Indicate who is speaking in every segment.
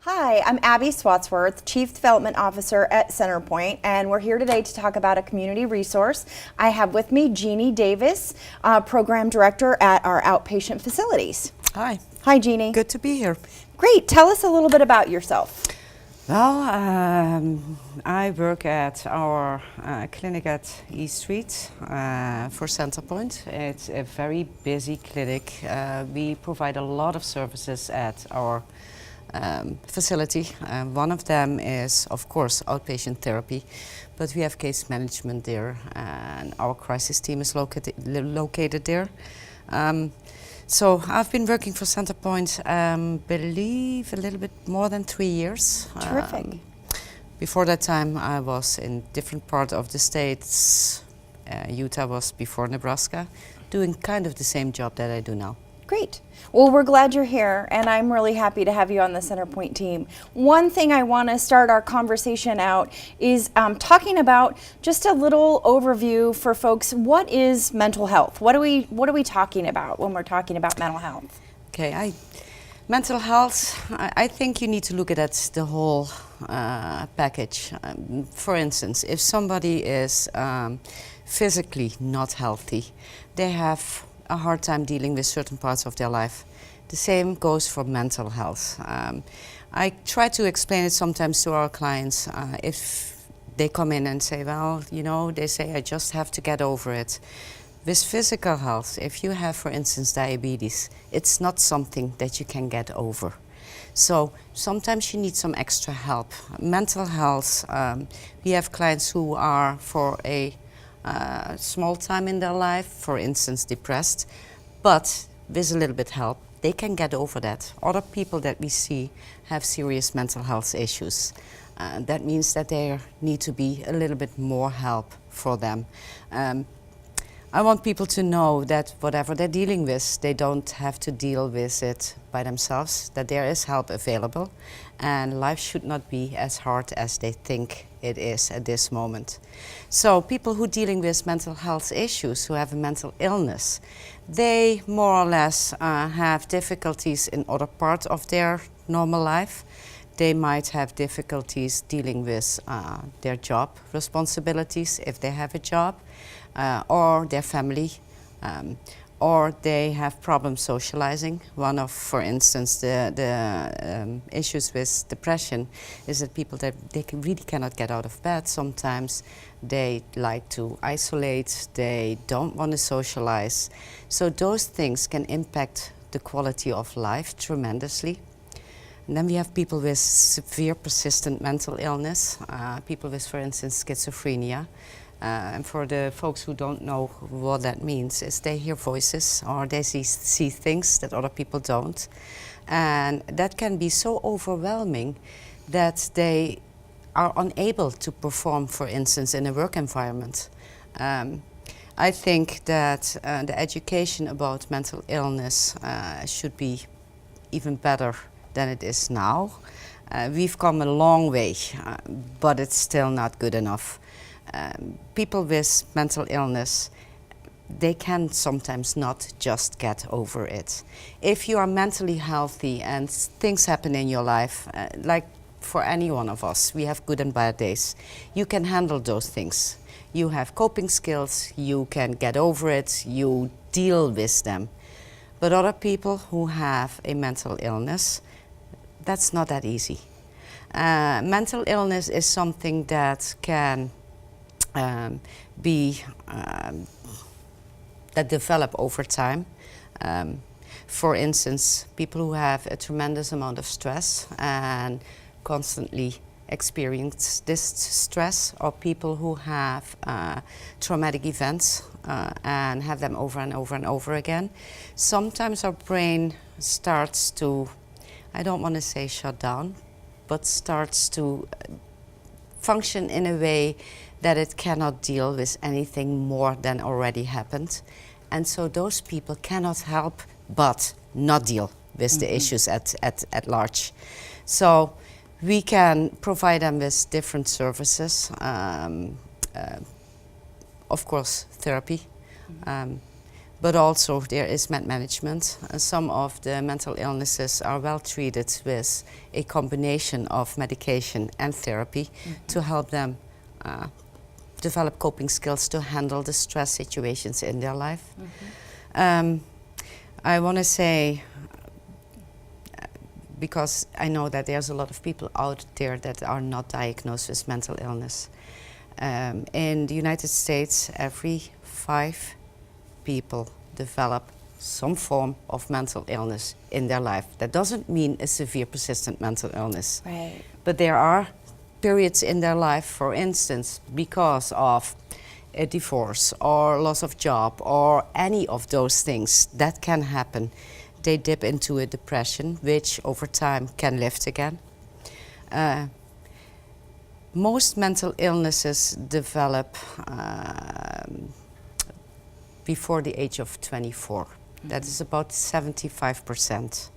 Speaker 1: Hi, I'm Abby Swatsworth, Chief Development Officer at CenterPointe, and we're here today to talk about a community resource. I have with me Jeannie Davis, Program Director at our outpatient facilities.
Speaker 2: Hi.
Speaker 1: Hi, Jeannie.
Speaker 2: Good to be here.
Speaker 1: Great. Tell us a little bit about yourself.
Speaker 2: Well, I work at our clinic at East Street for CenterPointe. It's a very busy clinic. We provide a lot of services at our facility. One of them is, of course, outpatient therapy, but we have case management there, and our crisis team is located there. So I've been working for CenterPointe, believe a little bit more than 3 years.
Speaker 1: Terrific.
Speaker 2: Before that time, I was in different parts of the states. Utah was before Nebraska, doing kind of the same job that I do now.
Speaker 1: Great. Well, we're glad you're here, and I'm really happy to have you on the CenterPointe team. One thing I want to start our conversation out is talking about just a little overview for folks. What is mental health? What are we talking about when we're talking about mental health?
Speaker 2: Okay, mental health. I think you need to look at the whole package. For instance, if somebody is physically not healthy, they have a hard time dealing with certain parts of their life. The same goes for mental health. I try to explain it sometimes to our clients if they come in and say, well, you know, they say, I just have to get over it. With physical health, if you have, for instance, diabetes, it's not something that you can get over. So sometimes you need some extra help. Mental health, we have clients who are for a small time in their life, for instance, depressed, but with a little bit help, they can get over that. Other people that we see have serious mental health issues. That means that there need to be a little bit more help for them. I want people to know that whatever they're dealing with, they don't have to deal with it by themselves, that there is help available, and life should not be as hard as they think it is at this moment. So people who are dealing with mental health issues, who have a mental illness, they more or less have difficulties in other parts of their normal life. They might have difficulties dealing with their job responsibilities, if they have a job, or their family, or they have problems socializing. One of, for instance, the issues with depression is that people that they really cannot get out of bed. Sometimes they like to isolate, they don't want to socialize. So those things can impact the quality of life tremendously. And then we have people with severe persistent mental illness, people with, for instance, schizophrenia. And for the folks who don't know what that means, is they hear voices or they see things that other people don't. And that can be so overwhelming that they are unable to perform, for instance, in a work environment. I think that the education about mental illness should be even better than it is now. We've come a long way, but it's still not good enough. People with mental illness, they can sometimes not just get over it. If you are mentally healthy and things happen in your life, like for any one of us, we have good and bad days, you can handle those things. You have coping skills, you can get over it, you deal with them. But other people who have a mental illness, that's not that easy. Mental illness is something that can that develop over time. For instance, people who have a tremendous amount of stress and constantly experience this stress, or people who have traumatic events and have them over and over and over again. Sometimes our brain starts to, I don't want to say shut down, but starts to function in a way that it cannot deal with anything more than already happened. And so those people cannot help but not deal with the issues at large. So we can provide them with different services. Of course, therapy. but also there is management. Some of the mental illnesses are well treated with a combination of medication and therapy to help them develop coping skills to handle the stress situations in their life. I want to say, because I know that there's a lot of people out there that are not diagnosed with mental illness. In the United States, every 5 people develop some form of mental illness in their life. That doesn't mean a severe persistent mental illness.
Speaker 1: Right.
Speaker 2: But there are periods in their life, for instance, because of a divorce or loss of job or any of those things that can happen. They dip into a depression, which over time can lift again. Most mental illnesses develop before the age of 24. That is about 75%.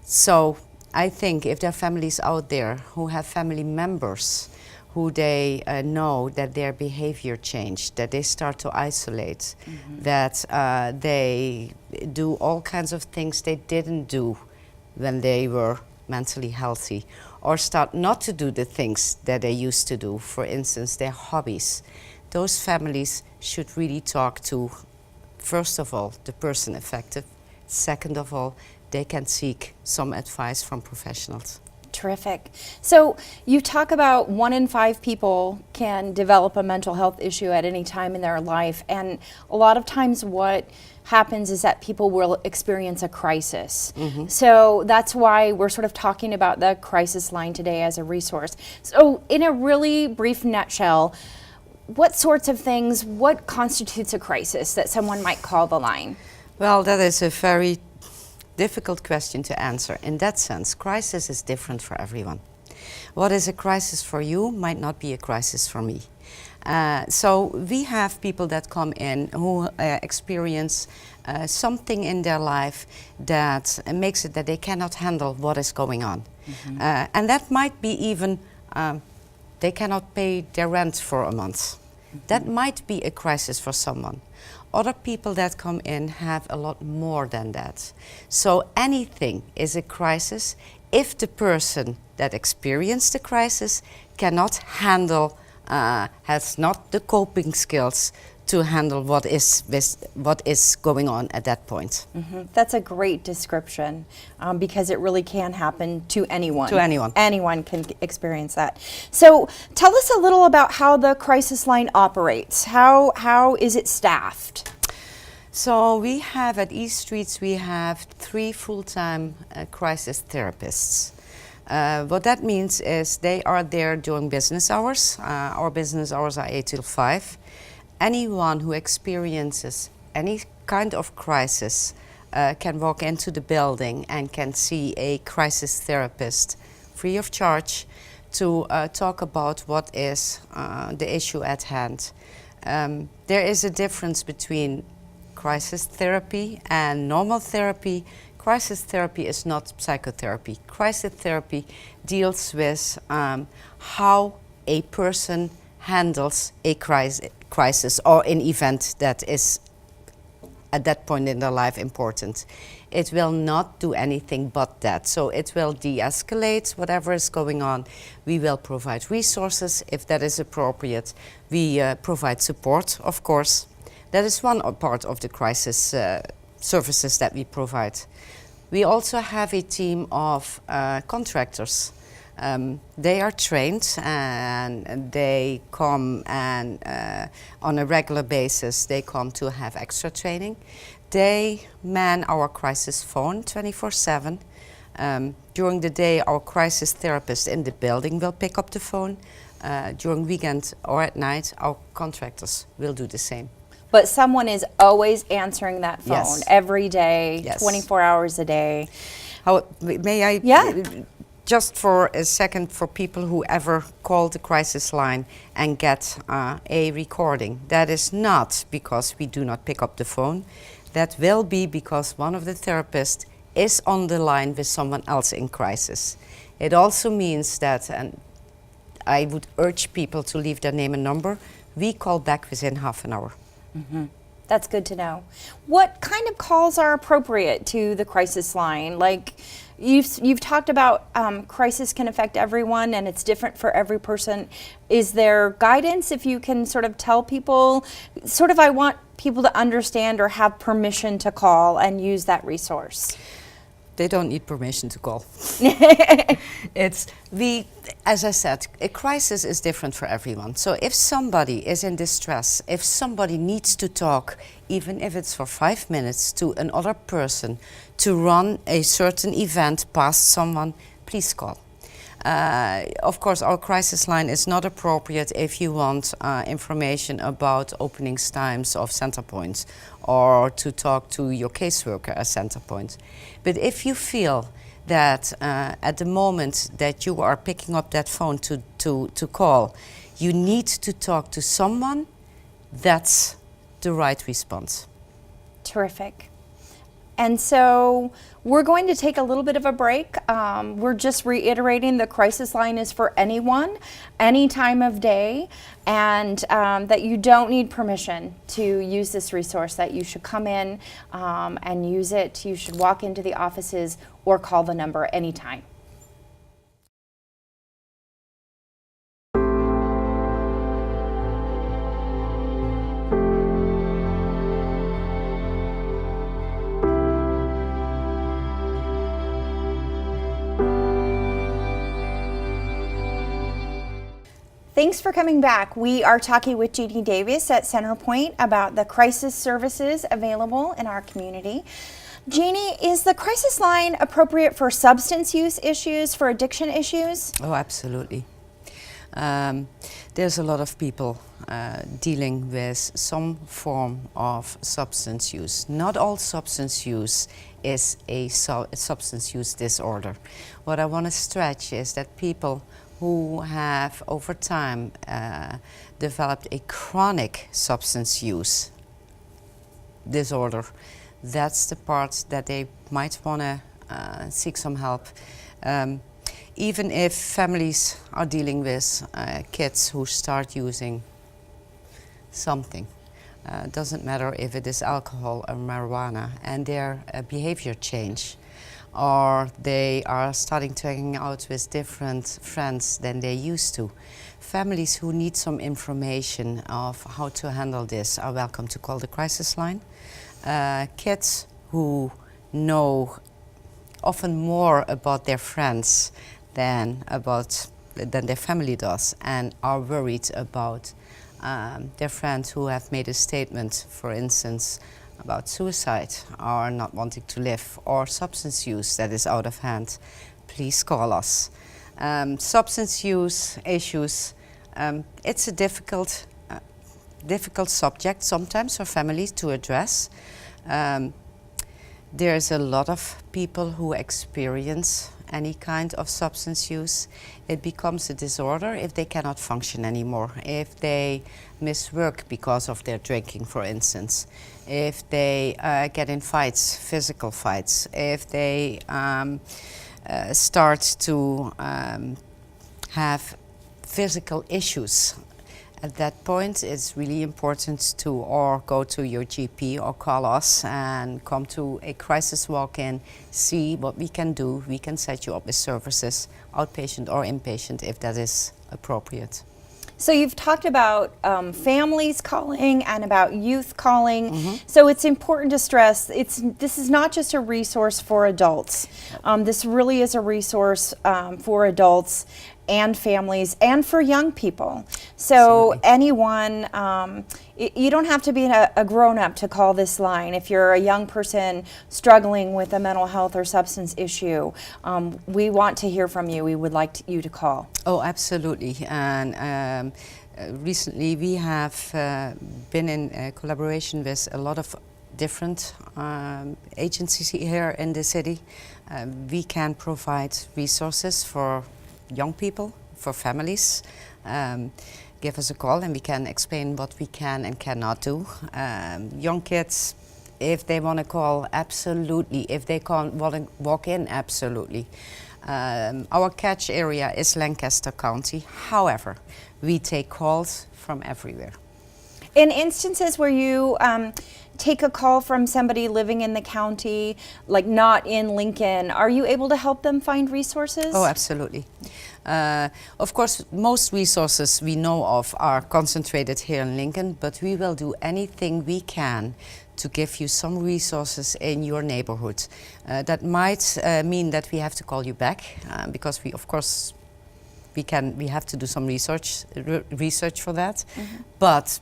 Speaker 2: So I think if there are families out there who have family members who they know that their behavior changed, that they start to isolate, that they do all kinds of things they didn't do when they were mentally healthy, or start not to do the things that they used to do, for instance, their hobbies. Those families should really talk to, first of all, the person affected. Second of all, they can seek some advice from professionals.
Speaker 1: Terrific. So you talk about 1 in 5 people can develop a mental health issue at any time in their life, and a lot of times what happens is that people will experience a crisis. So that's why we're sort of talking about the crisis line today as a resource. So in a really brief nutshell, what sorts of things, what constitutes a crisis that someone might call the line?
Speaker 2: Well, that is a very difficult question to answer. In that sense, crisis is different for everyone. What is a crisis for you might not be a crisis for me. So we have people that come in who experience something in their life that makes it that they cannot handle what is going on. And that might be even they cannot pay their rent for a month. That might be a crisis for someone. Other people that come in have a lot more than that. So anything is a crisis if the person that experienced the crisis cannot handle, has not the coping skills to handle what is going on at that point.
Speaker 1: That's a great description because it really can happen to anyone.
Speaker 2: To anyone.
Speaker 1: Anyone can experience that. So tell us a little about how the crisis line operates. How is it staffed?
Speaker 2: So we have at East Streets, we have 3 full-time crisis therapists. What that means is they are there during business hours. Our business hours are 8 till 5. Anyone who experiences any kind of crisis can walk into the building and can see a crisis therapist free of charge to talk about what is the issue at hand. There is a difference between crisis therapy and normal therapy. Crisis therapy is not psychotherapy. Crisis therapy deals with how a person handles a crisis or an event that is at that point in their life important. It will not do anything but that. So it will de-escalate whatever is going on. We will provide resources if that is appropriate. We provide support, of course. That is one part of the crisis services that we provide. We also have a team of contractors. They are trained and they come and on a regular basis they come to have extra training. They man our crisis phone 24/7. During the day our crisis therapist in the building will pick up the phone. During weekend or at night our contractors will do the same.
Speaker 1: But someone is always answering that phone every day, 24 hours a day.
Speaker 2: May I?
Speaker 1: Yeah.
Speaker 2: Just for a second, for people who ever call the crisis line and get a recording, that is not because we do not pick up the phone. That will be because one of the therapists is on the line with someone else in crisis. It also means that, and I would urge people to leave their name and number, we call back within half an hour.
Speaker 1: That's good to know. What kind of calls are appropriate to the crisis line? Like you've talked about crisis can affect everyone and it's different for every person. Is there guidance if you can sort of tell people, I want people to understand or have permission to call and use that resource?
Speaker 2: They don't need permission to call. As I said, a crisis is different for everyone. So if somebody is in distress, if somebody needs to talk, even if it's for 5 minutes, to another person to run a certain event past someone, please call. Of course, our crisis line is not appropriate if you want information about openings times of CenterPointe or to talk to your caseworker at CenterPointe. But if you feel that at the moment that you are picking up that phone to call, you need to talk to someone, that's the right response.
Speaker 1: Terrific. And so we're going to take a little bit of a break. We're just reiterating the crisis line is for anyone, any time of day, and that you don't need permission to use this resource, that you should come in and use it. You should walk into the offices or call the number anytime. Thanks for coming back. We are talking with Jeannie Davis at CenterPointe about the crisis services available in our community. Jeannie, is the crisis line appropriate for substance use issues, for addiction issues?
Speaker 2: Oh, absolutely. There's a lot of people dealing with some form of substance use. Not all substance use is a substance use disorder. What I want to stretch is that people who have over time developed a chronic substance use disorder, that's the part that they might want to seek some help. Even if families are dealing with kids who start using something, doesn't matter if it is alcohol or marijuana, and their behavior change, or they are starting to hang out with different friends than they used to. Families who need some information of how to handle this are welcome to call the crisis line. Kids who know often more about their friends than their family does, and are worried about their friends who have made a statement, for instance, about suicide or not wanting to live, or substance use that is out of hand, please call us. Substance use issues, it's a difficult subject sometimes for families to address. There's a lot of people who experience any kind of substance use. It becomes a disorder if they cannot function anymore, if they miss work because of their drinking, for instance, if they get in fights, physical fights, if they start to have physical issues. At that point, it's really important to or go to your GP or call us and come to a crisis walk-in, see what we can do. We can set you up with services, outpatient or inpatient, if that is appropriate.
Speaker 1: So you've talked about families calling and about youth calling. So it's important to stress this is not just a resource for adults. This really is a resource for adults and families and for young people. So
Speaker 2: Absolutely.
Speaker 1: anyone, you don't have to be a grown-up to call this line. If you're a young person struggling with a mental health or substance issue, we want to hear from you. We would like you to call.
Speaker 2: Oh, absolutely. And recently we have been in collaboration with a lot of different agencies here in the city. We can provide resources for young people, for families. Give us a call and we can explain what we can and cannot do. Young kids, if they want to call, absolutely. If they can't want to walk in, absolutely. Our catch area is Lancaster County. However, we take calls from everywhere.
Speaker 1: In instances where you take a call from somebody living in the county, like not in Lincoln, are you able to help them find resources?
Speaker 2: Oh, absolutely. Of course, most resources we know of are concentrated here in Lincoln, but we will do anything we can to give you some resources in your neighborhood. That might mean that we have to call you back because we, of course, we have to do some research for that. But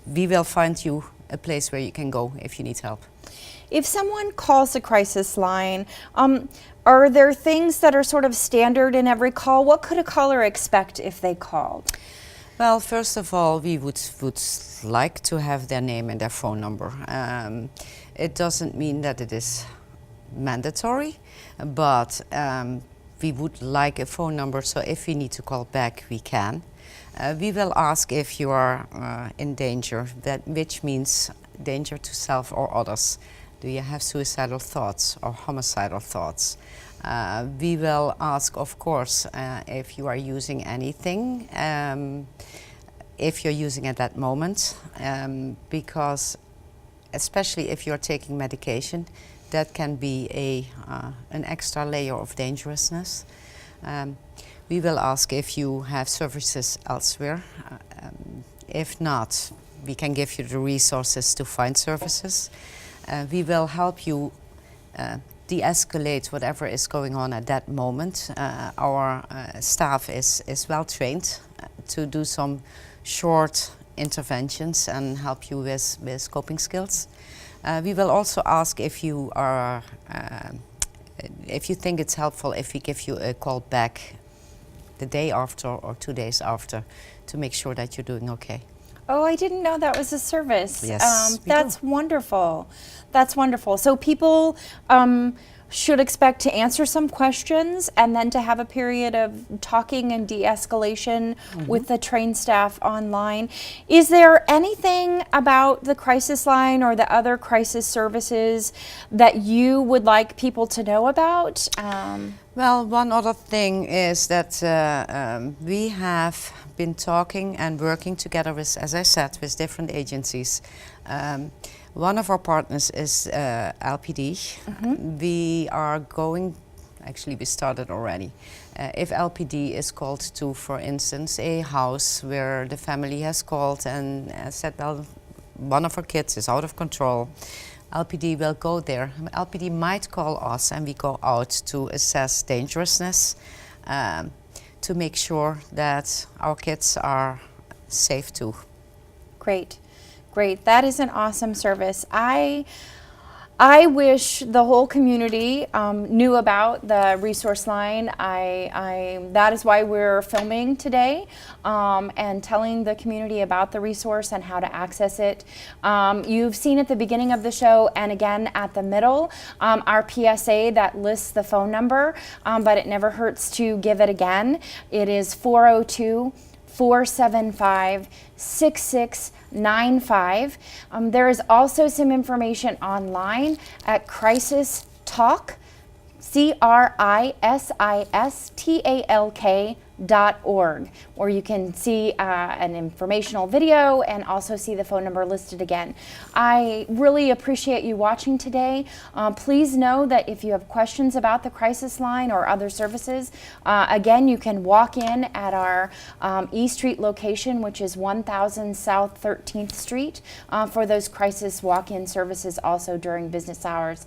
Speaker 2: we will find you a place where you can go if you need help.
Speaker 1: If someone calls the crisis line, are there things that are sort of standard in every call? What could a caller expect if they called?
Speaker 2: Well, first of all, we would like to have their name and their phone number. It doesn't mean that it is mandatory, but we would like a phone number, so if we need to call back, we can. We will ask if you are in danger, which means danger to self or others. Do you have suicidal thoughts or homicidal thoughts? We will ask, of course, if you are using anything, if you're using at that moment, because especially if you're taking medication, that can be an extra layer of dangerousness. We will ask if you have services elsewhere. If not, we can give you the resources to find services. We will help you de-escalate whatever is going on at that moment. Our staff is well trained to do some short interventions and help you with coping skills. We will also ask if you are, if you think it's helpful if we give you a call back the day after or 2 days after to make sure that you're doing okay.
Speaker 1: Oh, I didn't know that was a service.
Speaker 2: Yes, we
Speaker 1: that's
Speaker 2: do.
Speaker 1: wonderful. That's wonderful. So people should expect to answer some questions and then to have a period of talking and de-escalation with the trained staff online. Is there anything about the crisis line or the other crisis services that you would like people to know about?
Speaker 2: Well, one other thing is that we have been talking and working together with, as I said, with different agencies. One of our partners is LPD. We are going, actually we started already. If LPD is called to, for instance, a house where the family has called and said, well, one of our kids is out of control, LPD will go there. LPD might call us and we go out to assess dangerousness, to make sure that our kids are safe too.
Speaker 1: Great, great. That is an awesome service. I wish the whole community knew about the resource line. That is why we're filming today and telling the community about the resource and how to access it. You've seen at the beginning of the show and again at the middle our PSA that lists the phone number, but it never hurts to give it again. It is 402-475-6695. There is also some information online at Crisis Talk, CRISISTALK.org, where you can see an informational video and also see the phone number listed again. I really appreciate you watching today. Please know that if you have questions about the crisis line or other services, again, you can walk in at our E Street location, which is 1000 South 13th Street, for those crisis walk-in services also during business hours.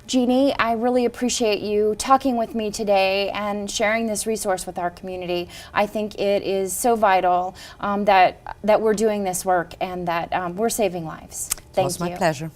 Speaker 1: Jeannie, I really appreciate you talking with me today and sharing this resource with our community. I think it is so vital that we're doing this work and that we're saving lives. Thank you.
Speaker 2: It was my pleasure.